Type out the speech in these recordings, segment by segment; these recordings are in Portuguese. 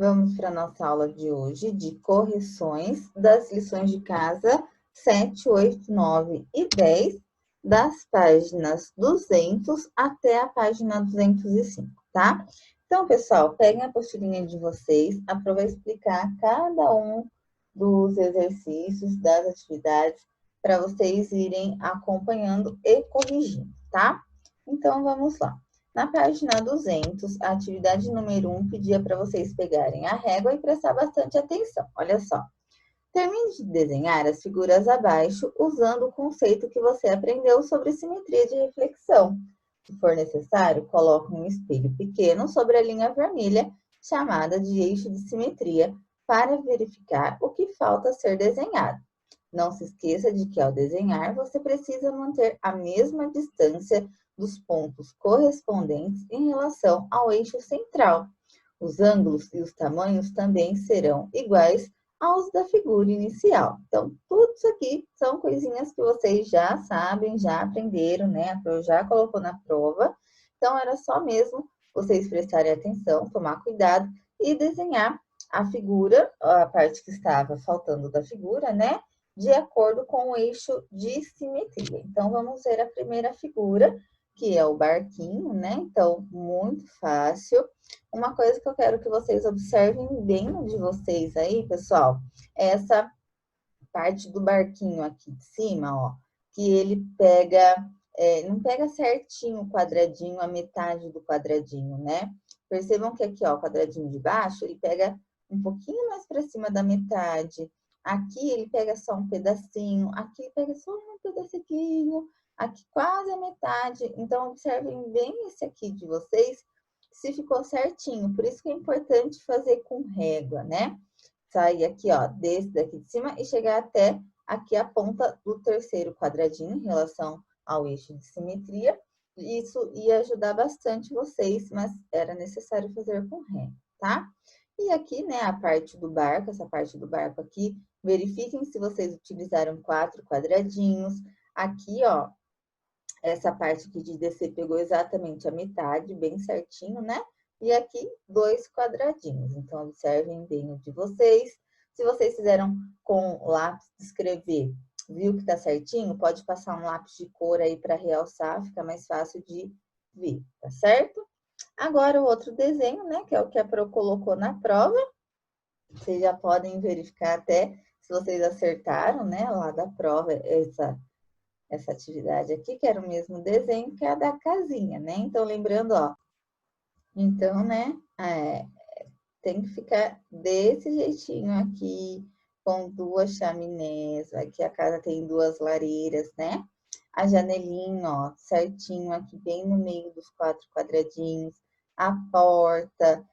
Vamos para a nossa aula de hoje de correções das lições de casa 7, 8, 9 e 10, das páginas 200 até a página 205, tá? Então, pessoal, peguem a apostilinha de vocês, eu vou explicar cada um dos exercícios, das atividades, para vocês irem acompanhando e corrigindo, tá? Então, vamos lá. Na página 200, a atividade número 1 pedia para vocês pegarem a régua e prestar bastante atenção. Olha só. Termine de desenhar as figuras abaixo usando o conceito que você aprendeu sobre simetria de reflexão. Se for necessário, coloque um espelho pequeno sobre a linha vermelha, chamada de eixo de simetria, para verificar o que falta ser desenhado. Não se esqueça de que, ao desenhar, você precisa manter a mesma distância dos pontos correspondentes em relação ao eixo central. Os ângulos e os tamanhos também serão iguais aos da figura inicial. Então, tudo isso aqui são coisinhas que vocês já sabem, já aprenderam, né? A Pro já colocou na prova. Então, era só mesmo vocês prestarem atenção, tomar cuidado e desenhar a figura, a parte que estava faltando da figura, né? De acordo com o eixo de simetria. Então, vamos ver a primeira figura, que é o barquinho, né? Então, muito fácil. Uma coisa que eu quero que vocês observem bem de vocês aí, pessoal, é essa parte do barquinho aqui de cima, ó, que ele pega, não pega certinho o quadradinho, a metade do quadradinho, né? Percebam que aqui, ó, o quadradinho de baixo, ele pega um pouquinho mais para cima da metade. Aqui ele pega só um pedacinho, aqui ele pega só um pedacinho, aqui quase a metade. Então, observem bem esse aqui de vocês, se ficou certinho. Por isso que é importante fazer com régua, né? Sair aqui, ó, desse daqui de cima e chegar até aqui a ponta do terceiro quadradinho em relação ao eixo de simetria. Isso ia ajudar bastante vocês, mas era necessário fazer com régua, tá? E aqui, né, a parte do barco, essa parte do barco aqui, verifiquem se vocês utilizaram 4 quadradinhos. Aqui, ó, essa parte aqui de descer pegou exatamente a metade, bem certinho, né? E aqui, 2 quadradinhos. Então, observem bem o de vocês. Se vocês fizeram com lápis de escrever, viu que tá certinho, pode passar um lápis de cor aí para realçar, fica mais fácil de ver, tá certo? Agora, o outro desenho, né, que é o que a Pro colocou na prova. Vocês já podem verificar até se vocês acertaram, né, lá da prova, essa atividade aqui, que era o mesmo desenho que a da casinha, né? Então, lembrando, ó, então, né, tem que ficar desse jeitinho aqui, com 2 chaminés, aqui a casa tem 2 lareiras, né? A janelinha, ó, certinho aqui, bem no meio dos 4 quadradinhos, a porta,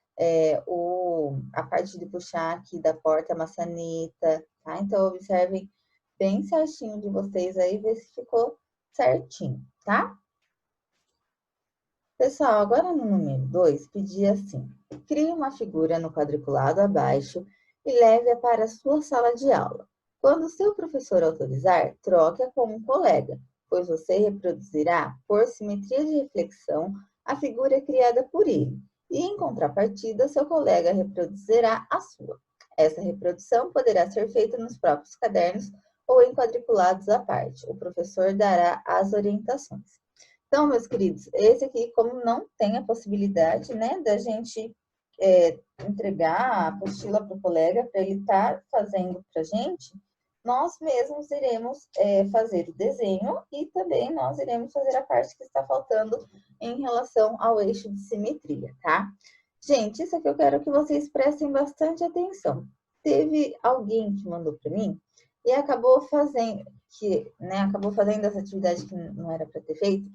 a parte de puxar aqui da porta, a maçaneta, tá? Então, observem bem certinho de vocês aí, ver se ficou certinho, tá? Pessoal, agora no número 2, pedi assim: crie uma figura no quadriculado abaixo e leve-a para a sua sala de aula. Quando o seu professor autorizar, troque-a com um colega, pois você reproduzirá, por simetria de reflexão, a figura criada por ele, e em contrapartida, seu colega reproduzirá a sua. Essa reprodução poderá ser feita nos próprios cadernos ou em quadriculados à parte. O professor dará as orientações. Então, meus queridos, esse aqui, como não tem a possibilidade, né, da gente entregar a apostila para o colega, para ele estar fazendo para a gente, nós mesmos iremos fazer o desenho e também nós iremos fazer a parte que está faltando em relação ao eixo de simetria, tá? Gente, isso aqui eu quero que vocês prestem bastante atenção. Teve alguém que mandou para mim e acabou fazendo, acabou fazendo essa atividade que não era para ter feito,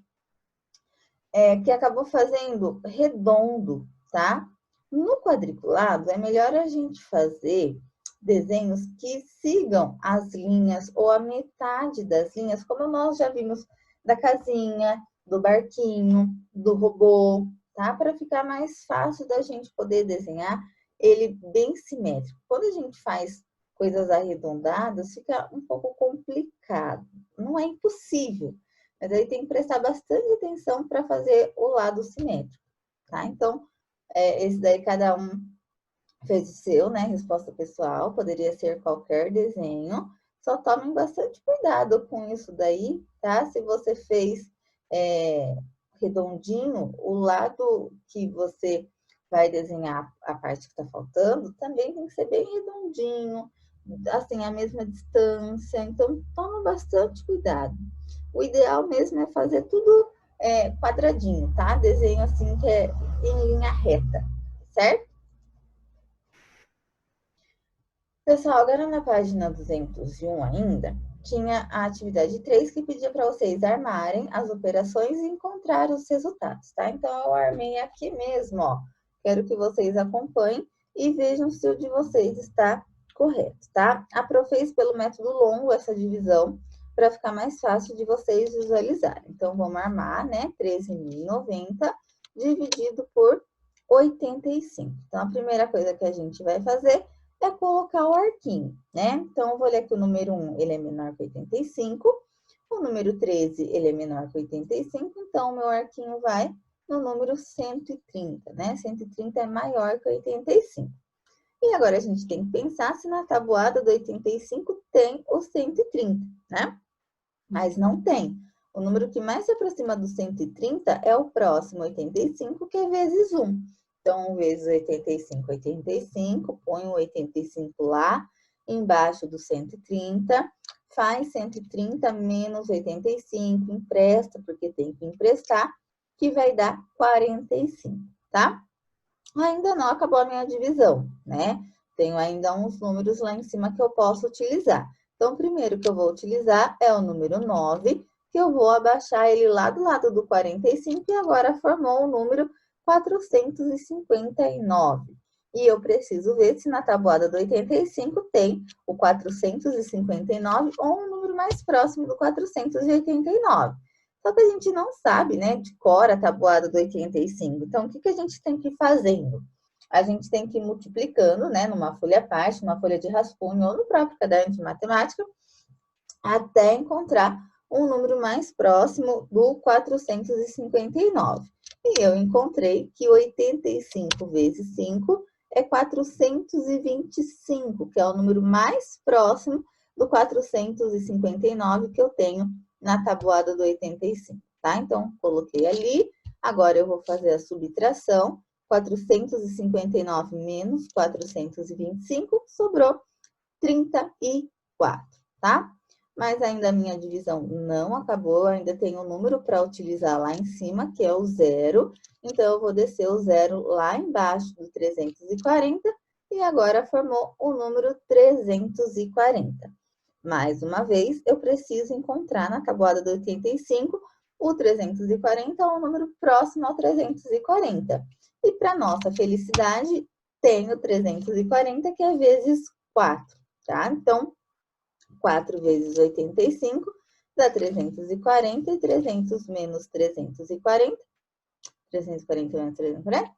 que acabou fazendo redondo, tá? No quadriculado, é melhor a gente fazer desenhos que sigam as linhas ou a metade das linhas, como nós já vimos da casinha, do barquinho, do robô, tá? Para ficar mais fácil da gente poder desenhar ele bem simétrico. Quando a gente faz coisas arredondadas, fica um pouco complicado. Não é impossível, mas aí tem que prestar bastante atenção para fazer o lado simétrico, tá? Então, esse daí cada um fez o seu, né? Resposta pessoal, poderia ser qualquer desenho. Só tomem bastante cuidado com isso daí, tá? Se você fez redondinho, o lado que você vai desenhar a parte que tá faltando, também tem que ser bem redondinho, assim, a mesma distância. Então, toma bastante cuidado. O ideal mesmo é fazer tudo quadradinho, tá? Desenho assim que é em linha reta, certo? Pessoal, agora na página 201 ainda, tinha a atividade 3 que pedia para vocês armarem as operações e encontrar os resultados, tá? Então, eu armei aqui mesmo, ó. Quero que vocês acompanhem e vejam se o de vocês está correto, tá? A Pro fez pelo método longo essa divisão para ficar mais fácil de vocês visualizarem. Então, vamos armar, né? 13.090 dividido por 85. Então, a primeira coisa que a gente vai fazer é colocar o arquinho, né? Então, eu vou ler que o número 1, ele é menor que 85, o número 13, ele é menor que 85, então, o meu arquinho vai no número 130, né? 130 é maior que 85. E agora, a gente tem que pensar se na tabuada do 85 tem o 130, né? Mas não tem. O número que mais se aproxima do 130 é o próximo 85, que é vezes 1. Então, vezes 85, 85, põe o 85 lá embaixo do 130, faz 130 menos 85, empresta, porque tem que emprestar, que vai dar 45, tá? Ainda não acabou a minha divisão, né? Tenho ainda uns números lá em cima que eu posso utilizar. Então, o primeiro que eu vou utilizar é o número 9, que eu vou abaixar ele lá do lado do 45 e agora formou o número 459. E eu preciso ver se na tabuada do 85 tem o 459 ou um número mais próximo do 489. Só que a gente não sabe, né, de cor a tabuada do 85. Então, o que a gente tem que ir fazendo? A gente tem que ir multiplicando, né, numa folha à parte, numa folha de rascunho ou no próprio caderno de matemática, até encontrar um número mais próximo do 459. E eu encontrei que 85 vezes 5 é 425, que é o número mais próximo do 459 que eu tenho na tabuada do 85, tá? Então, coloquei ali. Agora, eu vou fazer a subtração. 459 menos 425, sobrou 34, tá? Mas ainda a minha divisão não acabou, ainda tem um número para utilizar lá em cima, que é o zero. Então, eu vou descer o zero lá embaixo do 340 e agora formou o número 340. Mais uma vez, eu preciso encontrar na tabuada do 85 o 340 ou o número próximo ao 340. E para nossa felicidade, tem o 340, que é vezes 4, tá? Então, 4 vezes 85 dá 340, e 300 menos 340, 340 menos 340,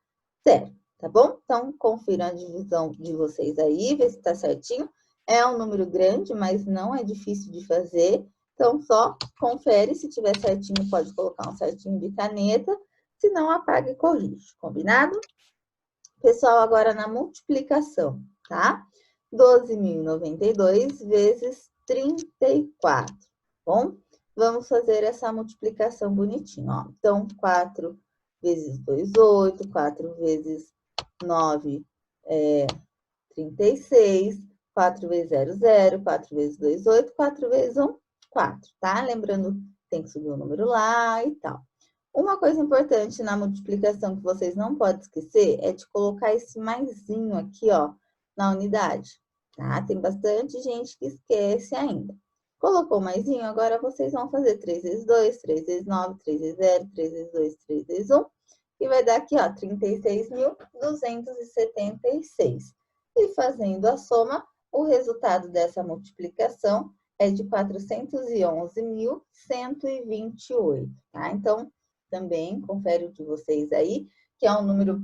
0, tá bom? Então, confiram a divisão de vocês aí, vê se tá certinho. É um número grande, mas não é difícil de fazer. Então, só confere, se tiver certinho, pode colocar um certinho de caneta, se não, apaga e corrige, combinado? Pessoal, agora na multiplicação, tá? 12.092 vezes 34, bom? Vamos fazer essa multiplicação bonitinho, ó. Então, 4 vezes 2, 8, 4 vezes 9, 36, 4 vezes 0, 0, 4 vezes 2, 8, 4 vezes 1, 4, tá? Lembrando, tem que subir o número lá e tal. Uma coisa importante na multiplicação que vocês não podem esquecer é de colocar esse maisinho aqui, ó, na unidade, tá? Tem bastante gente que esquece ainda. Colocou o maisinho, agora vocês vão fazer 3 vezes 2, 3 vezes 9, 3 vezes 0, 3 vezes 2, 3 vezes 1, e vai dar aqui, ó, 36.276. E fazendo a soma, o resultado dessa multiplicação é de 411.128, tá? Então, também confere o de vocês aí, que é um número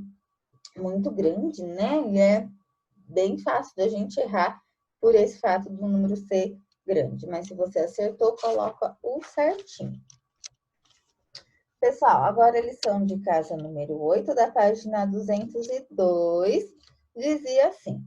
muito grande, né? E é bem fácil da gente errar por esse fato do número ser grande. Mas se você acertou, coloca o certinho. Pessoal, agora a lição de casa número 8, da página 202. dizia assim: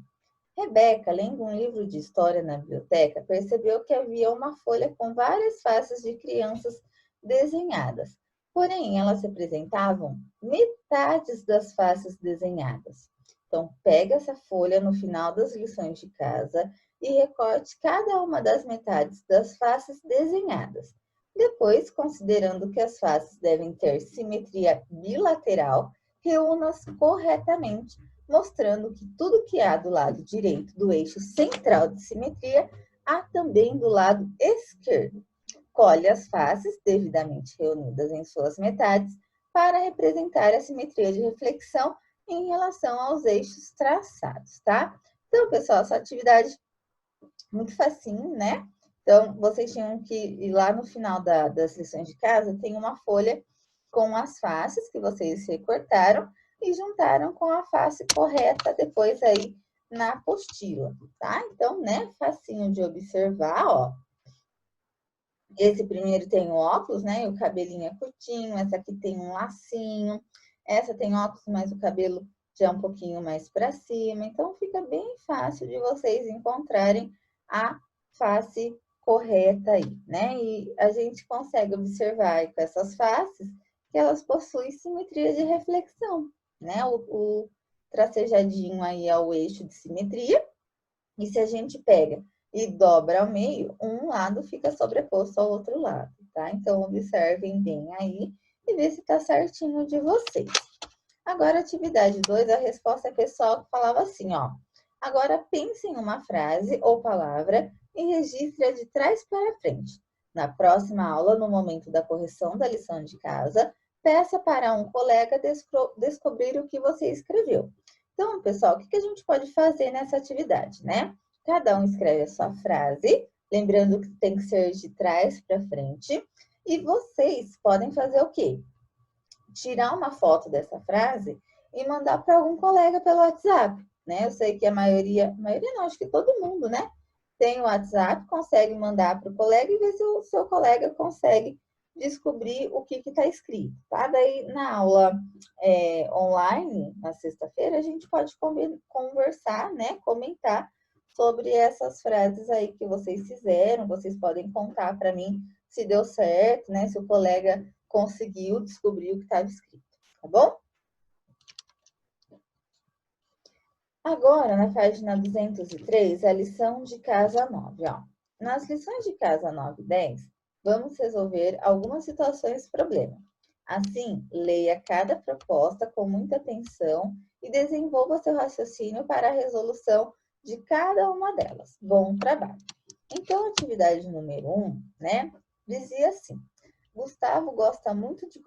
Rebeca, lendo um livro de história na biblioteca, percebeu que havia uma folha com várias faces de crianças desenhadas. Porém, elas representavam metades das faces desenhadas. Então, pega essa folha no final das lições de casa e recorte cada uma das metades das faces desenhadas. Depois, considerando que as faces devem ter simetria bilateral, reúna-as corretamente, mostrando que tudo que há do lado direito do eixo central de simetria, há também do lado esquerdo. Colhe as faces, devidamente reunidas em suas metades, para representar a simetria de reflexão em relação aos eixos traçados, tá? Então, pessoal, essa atividade muito facinho, né? Então, vocês tinham que ir lá no final das lições de casa, tem uma folha com as faces que vocês recortaram e juntaram com a face correta depois aí na apostila, tá? Então, né, facinho de observar, ó. Esse primeiro tem o óculos, né, e o cabelinho é curtinho, essa aqui tem um lacinho, essa tem óculos, mas o cabelo já é um pouquinho mais para cima, então fica bem fácil de vocês encontrarem a face correta aí, né? E a gente consegue observar com essas faces que elas possuem simetria de reflexão, né? O tracejadinho aí é o eixo de simetria, e se a gente pega e dobra ao meio, um lado fica sobreposto ao outro lado, tá? Então, observem bem aí e vê se tá certinho de vocês. Agora, atividade 2, a resposta é pessoal que falava assim, ó. Agora, pense em uma frase ou palavra e registre-a de trás para frente. Na próxima aula, no momento da correção da lição de casa, peça para um colega descobrir o que você escreveu. Então, pessoal, o que a gente pode fazer nessa atividade, né? Cada um escreve a sua frase, lembrando que tem que ser de trás para frente. E vocês podem fazer o quê? Tirar uma foto dessa frase e mandar para algum colega pelo WhatsApp, né? Eu sei que a maioria não, acho que todo mundo, né? Tem o WhatsApp, consegue mandar para o colega e ver se o seu colega consegue descobrir o que está escrito, tá? Daí, na aula online, na sexta-feira, a gente pode conversar, né? Comentar sobre essas frases aí que vocês fizeram. Vocês podem contar para mim se deu certo, né? Se o colega conseguiu descobrir o que estava escrito, tá bom? Agora, na página 203, a lição de casa 9, ó. Nas lições de casa 9 e 10, vamos resolver algumas situações problema. Assim, leia cada proposta com muita atenção e desenvolva seu raciocínio para a resolução de cada uma delas. Bom trabalho! Então, a atividade número 1, né, dizia assim: Gustavo gosta muito de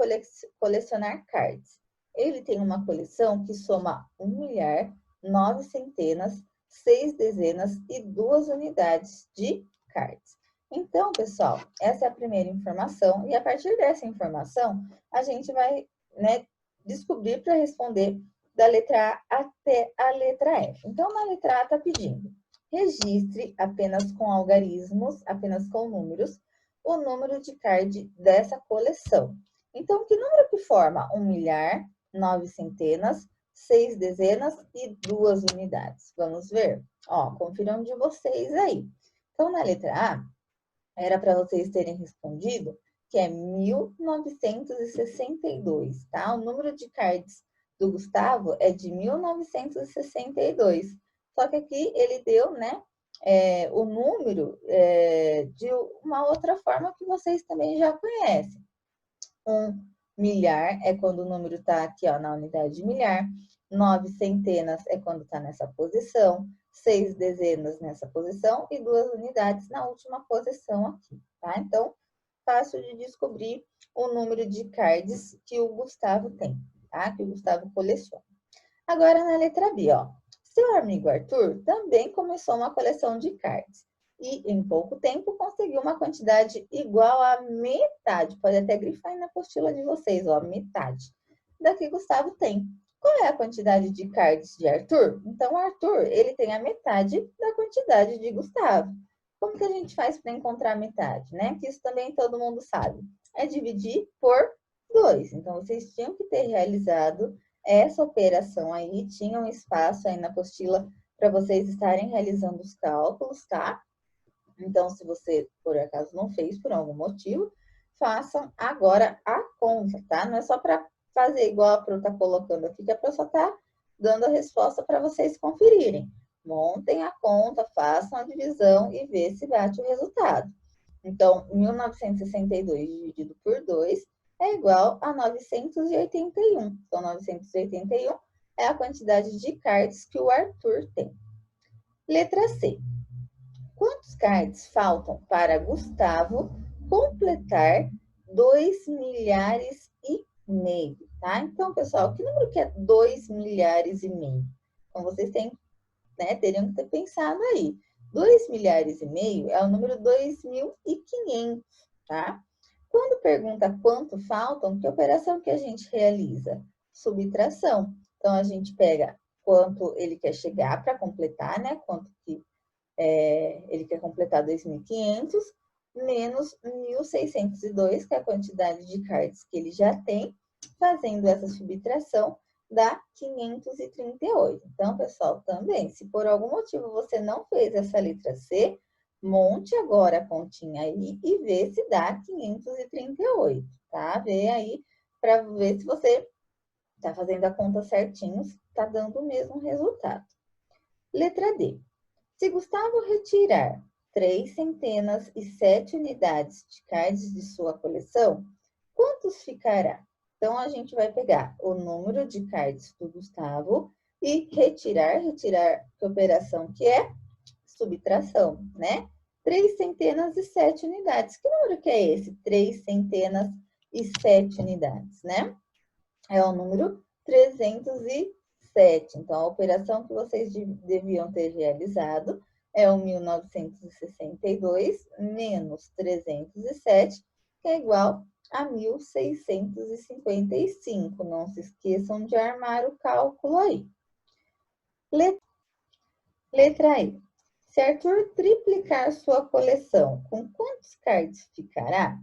colecionar cards. Ele tem uma coleção que soma 1 milhar, 9 centenas, 6 dezenas e 2 unidades de cards. Então, pessoal, essa é a primeira informação. E a partir dessa informação, a gente vai, né, descobrir para responder da letra A até a letra F. Então, na letra A está pedindo: registre apenas com algarismos, apenas com números, o número de card dessa coleção. Então, que número que forma 1 milhar, 9 centenas, 6 dezenas e 2 unidades? Vamos ver? Ó, confiram de vocês aí. Então, na letra A, era para vocês terem respondido que é 1962, tá? O número de cards do Gustavo é de 1962. Só que aqui ele deu, né, o número de uma outra forma que vocês também já conhecem. 1 milhar é quando o número está aqui, ó, na unidade de milhar. 9 centenas é quando está nessa posição. 6 dezenas nessa posição e 2 unidades na última posição aqui, tá? Então, fácil de descobrir o número de cards que o Gustavo tem, tá? Que o Gustavo coleciona. Agora, na letra B, ó. Seu amigo Arthur também começou uma coleção de cards e, em pouco tempo, conseguiu uma quantidade igual à metade. Pode até grifar aí na apostila de vocês, ó, metade da que Gustavo tem. Qual é a quantidade de cards de Arthur? Então, Arthur, ele tem a metade da quantidade de Gustavo. Como que a gente faz para encontrar a metade, né? Que isso também todo mundo sabe. É dividir por 2. Então, vocês tinham que ter realizado essa operação aí tinha um espaço aí na apostila para vocês estarem realizando os cálculos, tá? Então, se você, por acaso, não fez por algum motivo, façam agora a conta, tá? Não é só para fazer igual a Pro tá colocando aqui, que a Pro só tá dando a resposta para vocês conferirem. Montem a conta, façam a divisão e vê se bate o resultado. Então, 1962 dividido por 2 é igual a 981. Então, 981 é a quantidade de cards que o Arthur tem. Letra C. Quantos cards faltam para Gustavo completar 2 milhares e meio, tá? Então, pessoal, que número que é 2 milhares e meio? Então, vocês têm, né, teriam que ter pensado aí. 2 milhares e meio é o número 2.500, tá? Quando pergunta quanto faltam, que operação que a gente realiza? Subtração. Então, a gente pega quanto ele quer chegar para completar, né? Quanto que ele quer completar 2.500, menos 1.602, que é a quantidade de cards que ele já tem. Fazendo essa subtração, dá 538. Então, pessoal, também, se por algum motivo você não fez essa letra C, monte agora a continha aí e vê se dá 538, tá? Vê aí para ver se você está fazendo a conta certinho, se está dando o mesmo resultado. Letra D. Se Gustavo retirar 3 centenas e 7 unidades de cards de sua coleção, quantos ficará? Então, a gente vai pegar o número de cards do Gustavo e retirar, que operação que é? Subtração, né? 3 centenas e 7 unidades. Que número que é esse? 3 centenas e 7 unidades, né? É o número 307. Então, a operação que vocês deviam ter realizado é o 1962 menos 307, que é igual a 1.655. Não se esqueçam de armar o cálculo aí. Letra E. Se Arthur triplicar sua coleção, com quantos cards ficará?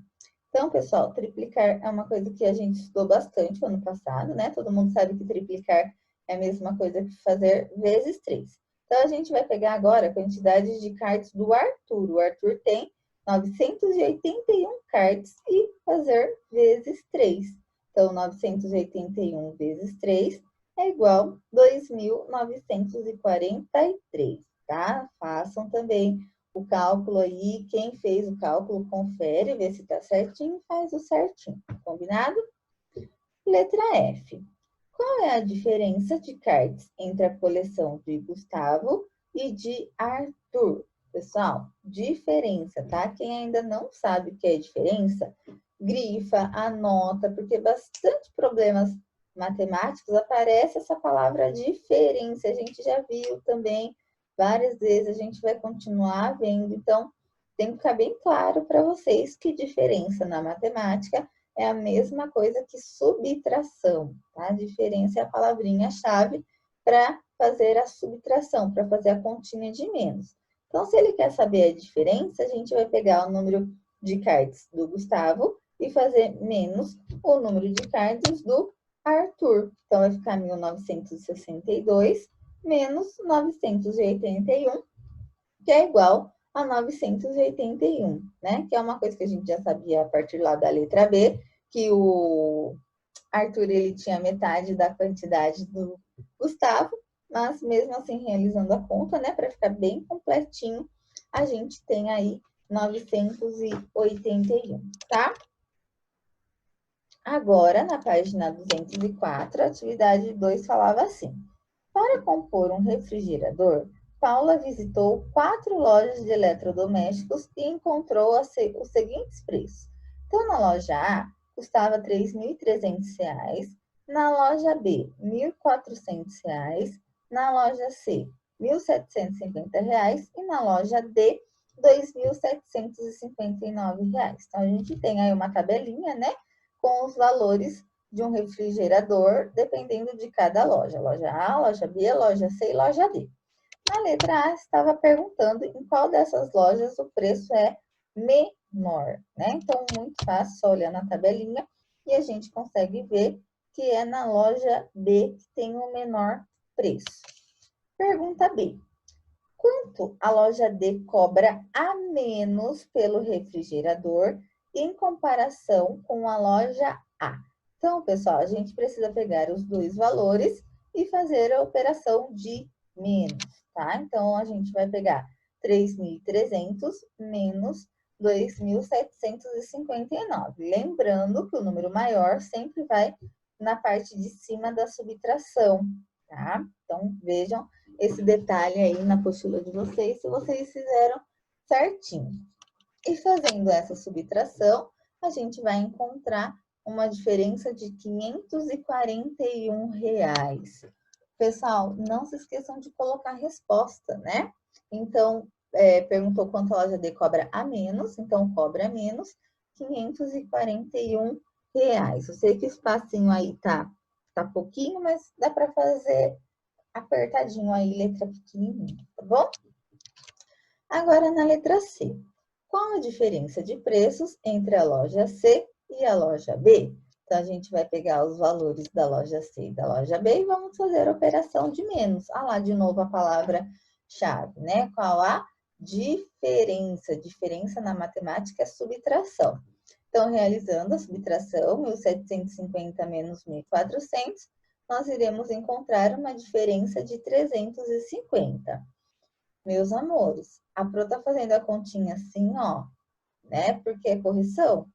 Então, pessoal, triplicar é uma coisa que a gente estudou bastante no ano passado, né? Todo mundo sabe que triplicar é a mesma coisa que fazer vezes 3. Então, a gente vai pegar agora a quantidade de cards do Arthur. O Arthur tem 981 cards e fazer vezes 3. Então, 981 vezes 3 é igual a 2.943, tá? Façam também o cálculo aí, quem fez o cálculo, confere, vê se está certinho, faz o certinho, combinado? Letra F. Qual é a diferença de cards entre a coleção de Gustavo e de Arthur? Pessoal, diferença, tá? Quem ainda não sabe o que é diferença, grifa, anota, porque bastante problemas matemáticos aparece essa palavra diferença. A gente já viu também várias vezes, a gente vai continuar vendo, então tem que ficar bem claro para vocês que diferença na matemática é a mesma coisa que subtração, tá? A diferença é a palavrinha-chave para fazer a subtração, para fazer a continha de menos. Então, se ele quer saber a diferença, a gente vai pegar o número de cards do Gustavo e fazer menos o número de cards do Arthur. Então, vai ficar 1962 menos 981, que é igual a 981, né? Que é uma coisa que a gente já sabia a partir lá da letra B, que o Arthur, ele tinha metade da quantidade do Gustavo, mas mesmo assim, realizando a conta, né, para ficar bem completinho, a gente tem aí 981, tá? Agora, na página 204, a atividade 2 falava assim: para compor um refrigerador, Paula visitou 4 lojas de eletrodomésticos e encontrou os seguintes preços. Então, na loja A, custava R$ 3.300, na loja B, R$ 1.400, na loja C, R$ 1.750 e na loja D, R$ 2.759. Então, a gente tem aí uma tabelinha, né, com os valores de um refrigerador, dependendo de cada loja. Loja A, loja B, loja C e loja D. Na letra A, estava perguntando em qual dessas lojas o preço é menor, né? Então, muito fácil, só olhar na tabelinha e a gente consegue ver que é na loja B que tem o menor preço. Pergunta B. Quanto a loja D cobra a menos pelo refrigerador em comparação com a loja A? Então, pessoal, a gente precisa pegar os dois valores e fazer a operação de menos, tá? Então, a gente vai pegar 3.300 menos 2.759. Lembrando que o número maior sempre vai na parte de cima da subtração, tá? Então, vejam esse detalhe aí na apostila de vocês, se vocês fizeram certinho. E fazendo essa subtração, a gente vai encontrar uma diferença de R$ 541. Pessoal, não se esqueçam de colocar a resposta, né? Então, perguntou quanto a loja D cobra a menos, então cobra a menos R$ 541. Eu sei que o espacinho aí tá pouquinho, mas dá para fazer apertadinho aí, letra pequenininha, tá bom? Agora, na letra C. Qual a diferença de preços entre a loja C e a loja B? Então, a gente vai pegar os valores da loja C e da loja B e vamos fazer a operação de menos. Ah lá, de novo a palavra-chave, né? Qual a diferença? Diferença na matemática é subtração. Então, realizando a subtração, 1.750 menos 1.400, nós iremos encontrar uma diferença de 350. Meus amores, a Pro tá fazendo a continha assim, ó, né? Porque é correção.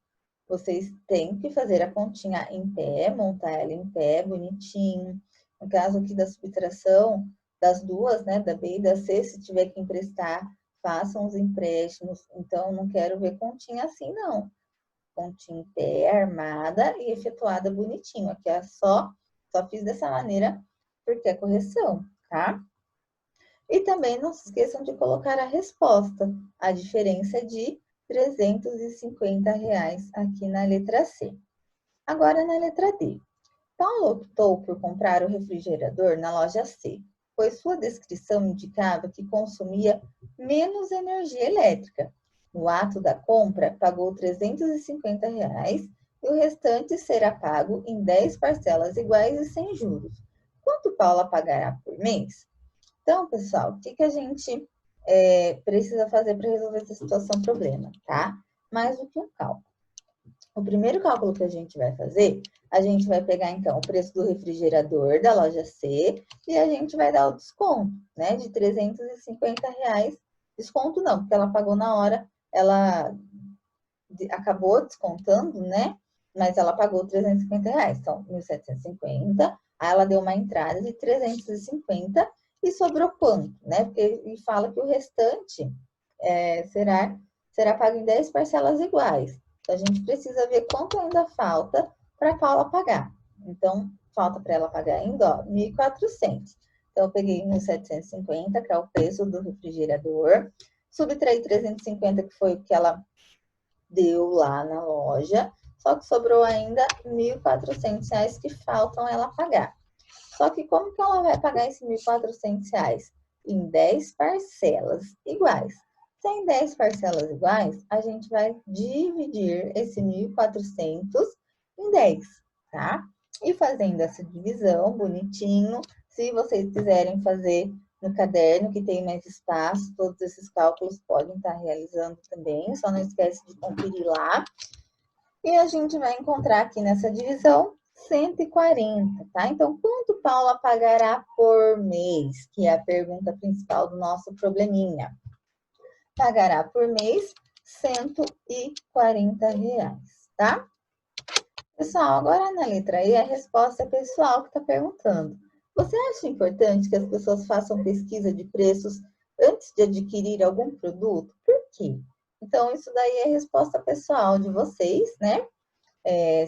Vocês têm que fazer a continha em pé, montar ela em pé, bonitinho. No caso aqui da subtração, das duas, né? Da B e da C, se tiver que emprestar, façam os empréstimos. Então, não quero ver continha assim, não. Continha em pé, armada e efetuada bonitinho. Aqui é só fiz dessa maneira porque é correção, tá? E também não se esqueçam de colocar a resposta. A diferença é de R$ 350 aqui na letra C. Agora na letra D. Paulo optou por comprar o refrigerador na loja C, pois sua descrição indicava que consumia menos energia elétrica. No ato da compra, pagou R$ 350 e o restante será pago em 10 parcelas iguais e sem juros. Quanto Paula pagará por mês? Então, pessoal, o que a gente precisa fazer para resolver essa situação problema, tá? Mais do que um cálculo. O primeiro cálculo que a gente vai fazer, a gente vai pegar, então, o preço do refrigerador da loja C e a gente vai dar o desconto, né, de R$ 350. Desconto não, porque ela pagou na hora, ela acabou descontando, né, mas ela pagou R$ 350. Então, 1.750, aí ela deu uma entrada de 350 e sobrou quanto, né? Porque ele fala que o restante será pago em 10 parcelas iguais. Então, a gente precisa ver quanto ainda falta para a Paula pagar. Então, falta para ela pagar ainda, ó, 1.400. Então, eu peguei 1.750, que é o preço do refrigerador. Subtraí 350, que foi o que ela deu lá na loja. Só que sobrou ainda R$ 1.400 que faltam ela pagar. Só que como que ela vai pagar esses R$ 1.400? Em 10 parcelas iguais. Se em 10 parcelas iguais, a gente vai dividir esse 1.400 em 10, tá? E fazendo essa divisão bonitinho, se vocês quiserem fazer no caderno, que tem mais espaço, todos esses cálculos podem estar realizando também, só não esquece de conferir lá. E a gente vai encontrar aqui nessa divisão 140, tá? Então, quanto Paula pagará por mês? Que é a pergunta principal do nosso probleminha. Pagará por mês R$ 140, tá? Pessoal, agora na letra E, a resposta é pessoal que está perguntando. Você acha importante que as pessoas façam pesquisa de preços antes de adquirir algum produto? Por quê? Então, isso daí é a resposta pessoal de vocês, né?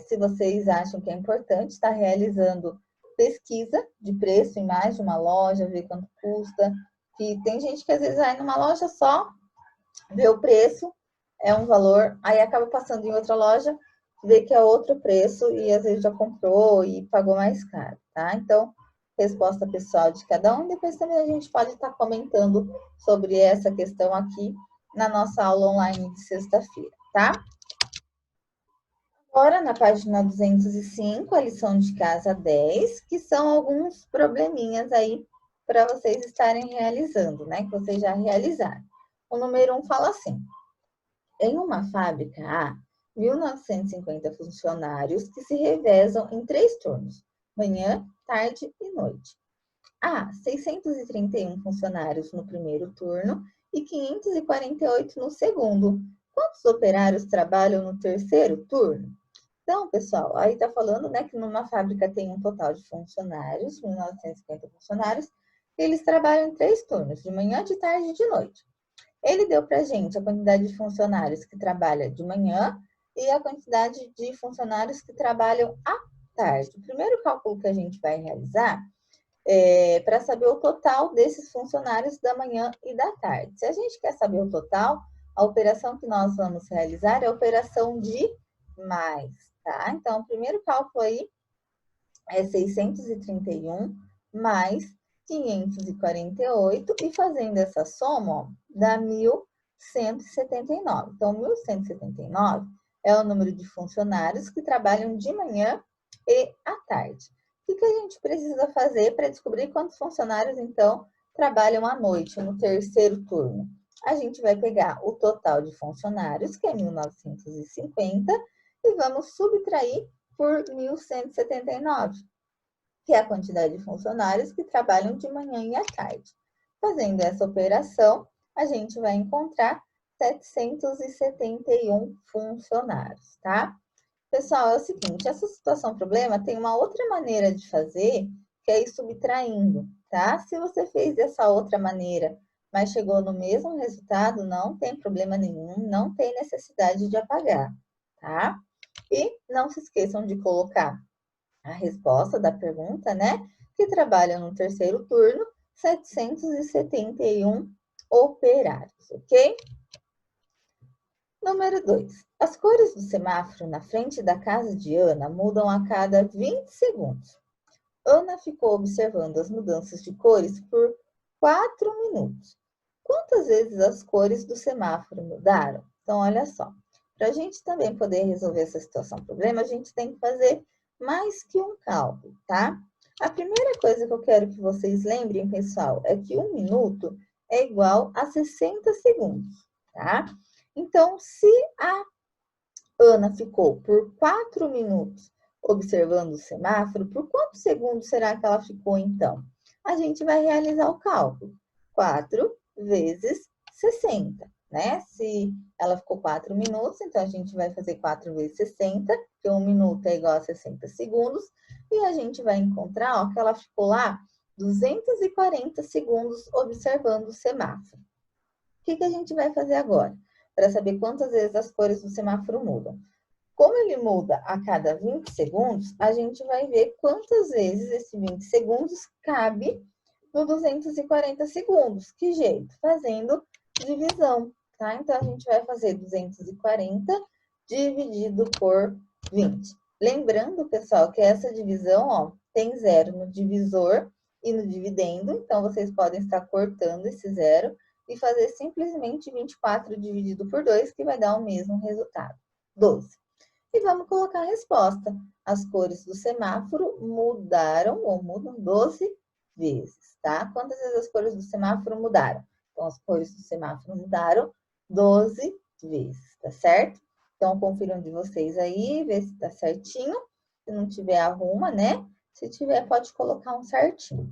Se vocês acham que é importante estar realizando pesquisa de preço em mais de uma loja, ver quanto custa. Que tem gente que às vezes vai numa loja só, vê o preço, é um valor, aí acaba passando em outra loja, vê que é outro preço e às vezes já comprou e pagou mais caro, tá? Então, resposta pessoal de cada um. Depois também a gente pode estar comentando sobre essa questão aqui na nossa aula online de sexta-feira, tá? Agora, na página 205, a lição de casa 10, que são alguns probleminhas aí para vocês estarem realizando, né? Que vocês já realizaram. O número 1 fala assim: em uma fábrica há 1.950 funcionários que se revezam em 3 turnos, manhã, tarde e noite. Há 631 funcionários no primeiro turno e 548 no segundo. Quantos operários trabalham no terceiro turno? Então, pessoal, aí está falando, né, que numa fábrica tem um total de funcionários, 1.950 funcionários, e eles trabalham em 3 turnos, de manhã, de tarde e de noite. Ele deu para a gente a quantidade de funcionários que trabalham de manhã e a quantidade de funcionários que trabalham à tarde. O primeiro cálculo que a gente vai realizar é para saber o total desses funcionários da manhã e da tarde. Se a gente quer saber o total, a operação que nós vamos realizar é a operação de mais, tá? Então, o primeiro cálculo aí é 631 mais 548, e fazendo essa soma, ó, dá 1.179. Então, 1.179 é o número de funcionários que trabalham de manhã e à tarde. O que a gente precisa fazer para descobrir quantos funcionários, então, trabalham à noite, no terceiro turno? A gente vai pegar o total de funcionários, que é 1.950, e vamos subtrair por 1.179, que é a quantidade de funcionários que trabalham de manhã e à tarde. Fazendo essa operação, a gente vai encontrar 771 funcionários, tá? Pessoal, é o seguinte, essa situação problema tem uma outra maneira de fazer, que é ir subtraindo, tá? Se você fez dessa outra maneira, mas chegou no mesmo resultado, não tem problema nenhum, não tem necessidade de apagar, tá? E não se esqueçam de colocar a resposta da pergunta, né? Que trabalham no terceiro turno, 771 operários, ok? Número 2. As cores do semáforo na frente da casa de Ana mudam a cada 20 segundos. Ana ficou observando as mudanças de cores por 4 minutos. Quantas vezes as cores do semáforo mudaram? Então, olha só. Para a gente também poder resolver essa situação problema, a gente tem que fazer mais que um cálculo, tá? A primeira coisa que eu quero que vocês lembrem, pessoal, é que 1 minuto é igual a 60 segundos, tá? Então, se a Ana ficou por 4 minutos observando o semáforo, por quantos segundos será que ela ficou, então? A gente vai realizar o cálculo. 4 vezes 60, né? Se ela ficou 4 minutos, então a gente vai fazer 4 vezes 60, porque 1 minuto é igual a 60 segundos, e a gente vai encontrar, ó, que ela ficou lá 240 segundos observando o semáforo. O que a gente vai fazer agora? Para saber quantas vezes as cores do semáforo mudam. Como ele muda a cada 20 segundos, a gente vai ver quantas vezes esse 20 segundos cabe no 240 segundos. Que jeito? Fazendo divisão, tá? Então, a gente vai fazer 240 dividido por 20. Lembrando, pessoal, que essa divisão, ó, tem zero no divisor e no dividendo. Então, vocês podem estar cortando esse zero e fazer simplesmente 24 dividido por 2, que vai dar o mesmo resultado, 12. E vamos colocar a resposta. As cores do semáforo mudaram ou mudam 12 vezes, tá? Quantas vezes as cores do semáforo mudaram? Então, as cores do semáforo mudaram 12 vezes, tá certo? Então, confiram de vocês aí, vê se tá certinho. Se não tiver, arruma, né? Se tiver, pode colocar um certinho.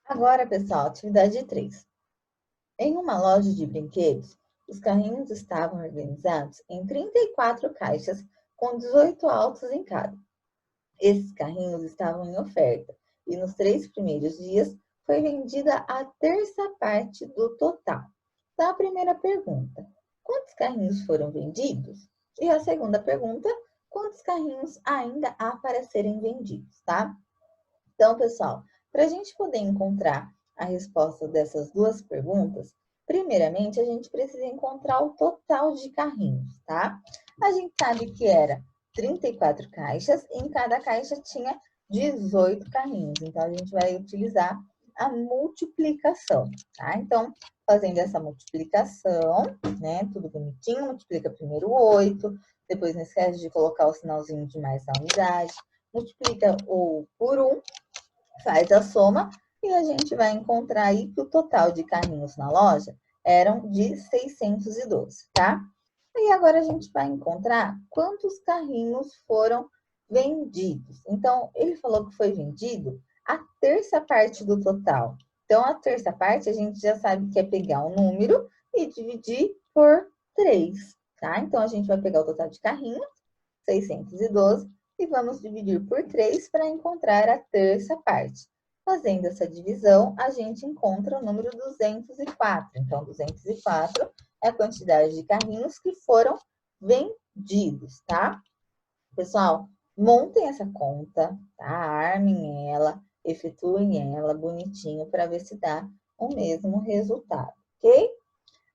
Agora, pessoal, atividade 3. Em uma loja de brinquedos, os carrinhos estavam organizados em 34 caixas com 18 autos em cada. Esses carrinhos estavam em oferta e nos 3 primeiros dias foi vendida a terça parte do total. Então, a primeira pergunta: quantos carrinhos foram vendidos? E a segunda pergunta: quantos carrinhos ainda há para serem vendidos, tá? Então, pessoal, para a gente poder encontrar a resposta dessas duas perguntas, primeiramente a gente precisa encontrar o total de carrinhos, tá? A gente sabe que era 34 caixas e em cada caixa tinha 18 carrinhos. Então, a gente vai utilizar a multiplicação, tá? Então, fazendo essa multiplicação, né? Tudo bonitinho, multiplica primeiro 8, Depois não esquece de colocar o sinalzinho de mais na unidade. Multiplica o por 1, faz a soma e a gente vai encontrar aí que o total de carrinhos na loja eram de 612, tá? E agora a gente vai encontrar quantos carrinhos foram vendidos. Então, ele falou que foi vendido a terça parte do total. Então, a terça parte a gente já sabe que é pegar um número e dividir por 3, tá? Então, a gente vai pegar o total de carrinhos, 612, e vamos dividir por 3 para encontrar a terça parte. Fazendo essa divisão, a gente encontra o número 204. Então, 204 é a quantidade de carrinhos que foram vendidos, tá? Pessoal, montem essa conta, tá? Armem ela, efetuem ela bonitinho para ver se dá o mesmo resultado, ok?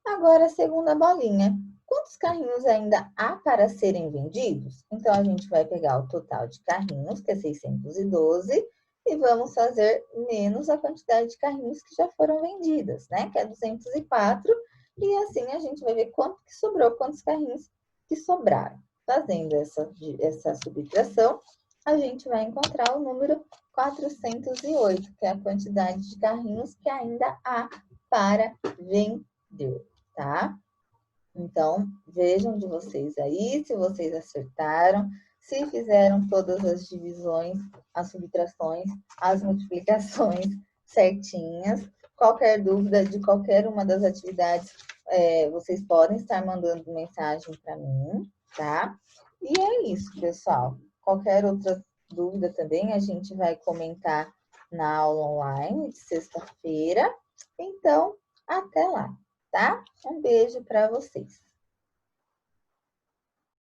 Agora, a segunda bolinha. Quantos carrinhos ainda há para serem vendidos? Então, a gente vai pegar o total de carrinhos, que é 612, e vamos fazer menos a quantidade de carrinhos que já foram vendidas, né? Que é 204. E assim a gente vai ver quanto que sobrou, quantos carrinhos que sobraram. Fazendo essa subtração, a gente vai encontrar o número 408, que é a quantidade de carrinhos que ainda há para vender, tá? Então, vejam de vocês aí, se vocês acertaram, se fizeram todas as divisões, as subtrações, as multiplicações certinhas. Qualquer dúvida de qualquer uma das atividades, vocês podem estar mandando mensagem para mim, tá? E é isso, pessoal. Qualquer outra dúvida também, a gente vai comentar na aula online de sexta-feira. Então, até lá, tá? Um beijo para vocês.